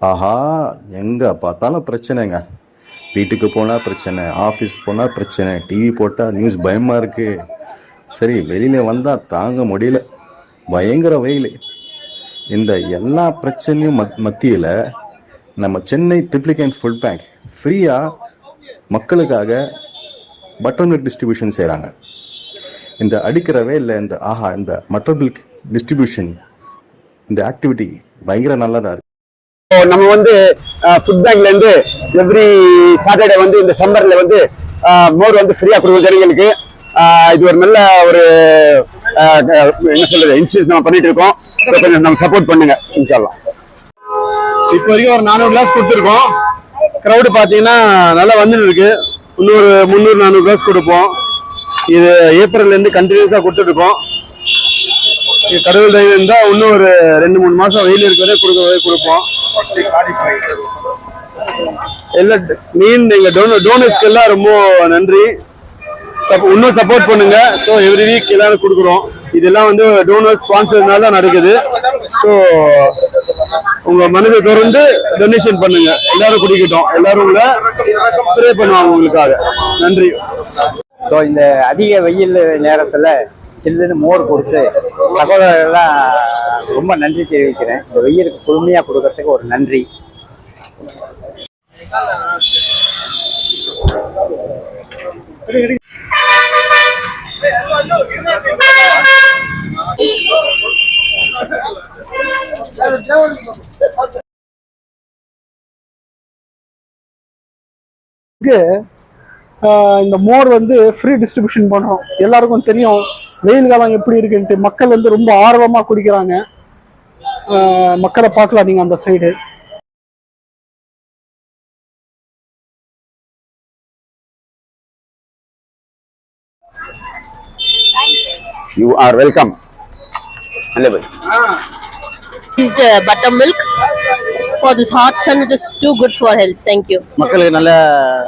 ஆஹா, எங்கே பார்த்தாலும் பிரச்சனைங்க. வீட்டுக்கு போனால் பிரச்சனை, ஆஃபீஸ் போனால் பிரச்சனை, டிவி போட்டால் நியூஸ் பயமாக இருக்குது. சரி, வெளியில் வந்தால் தாங்க முடியல, பயங்கர வெயில். இந்த எல்லா பிரச்சனையும் மத்தியில் நம்ம சென்னை ட்ரிப்ளிகேன் ஃபுட் பேங்க் ஃப்ரீயாக மக்களுக்காக பட்டர் மில்க் டிஸ்ட்ரிபியூஷன் செய்கிறாங்க. இந்த அடிக்கிற வெயிலில் இந்த பட்டர் மில்க் டிஸ்ட்ரிபியூஷன், இந்த ஆக்டிவிட்டி பயங்கர நல்லதாக இருக்குது. நம்ம ஃபுட் பேங்க்ல இருந்து எவ்ரி சாட்டர்டே இந்த சம்மர்ல மோர் ஃப்ரீயா கொடுக்கும் ஜனங்களுக்கு. இது ஒரு நல்ல ஒரு என்ன சொல்றது இன்சூரன்ஸ் நம்ம பண்ணிட்டு இருக்கோம். கொஞ்சம் நம்ம சப்போர்ட் பண்ணுங்க இன்ஷாஅல்லாஹ். இப்போ வரைக்கும் ஒரு 400 கிளாஸ் கொடுத்துருக்கோம். கிரௌடு பார்த்தீங்கன்னா நல்லா வந்துட்டு இருக்கு. இன்னொரு 300-400 கிளாஸ் கொடுப்போம். இது ஏப்ரல்ல இருந்து கண்டினியூஸா கொடுத்துட்டு இருக்கோம். கடவுள் தயவு இருந்தா இன்னும் ஒரு 2-3 மாசம் வெயில் இருக்கிறதே கொடுப்போம். எங்க டோனர்ஸ்க்கு எல்லாம் ரொம்ப நன்றி. இன்னும் சப்போர்ட் பண்ணுங்க. ஸோ எவ்ரி வீக் எல்லாரும் கொடுக்குறோம். இதெல்லாம் டோனர்ஸ் ஸ்பான்சர்னால தான் நடக்குது. ஸோ உங்க மனதை திறந்து டொனேஷன் பண்ணுங்க. எல்லாரும் குடிக்கட்டும். எல்லாரும் உங்களை ப்ரே பண்ணுவாங்க உங்களுக்காக. நன்றி. ஸோ இந்த அதிக வெயில் நேரத்தில் சில்லுன்னு மோர் கொடுத்து சகோதரர்கள்லாம் ரொம்ப நன்றி தெரிவிக்கிறேன். இந்த வெயிலுக்கு குளுமையாக கொடுக்கறதுக்கு ஒரு நன்றி. இந்த மோர் ஃப்ரீ டிஸ்ட்ரிபியூஷன் பண்றோம். எல்லாருக்கும் தெரியும் வெயில் காலம் எப்படி இருக்குன்ட்டு. மக்கள் ரொம்ப ஆர்வமா குடிக்கிறாங்க. மக்களை பார்க்கலாம் நீங்க அந்த side. You are welcome. This is the buttermilk for this hot sun. It is too good for health. Thank you. மக்களுக்கு நல்ல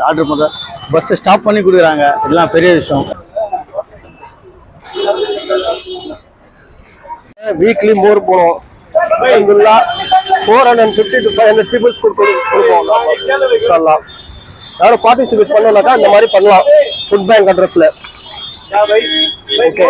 ஆர்டர் பண்ணுற பஸ் ஸ்டாப் பண்ணி கொடுக்குறாங்க. இதெல்லாம் பெரிய விஷயம். வீக்லி மோர் போனோம். 450 to 500 பீப்புள்ஸ் கொடுப்போம். யாரும் பார்ட்டிசிபேட் பண்ணலாம்க்கா இந்த மாதிரி பண்ணலாம் ஃபுட் பேங்க் அட்ரஸ்ல. ஓகே.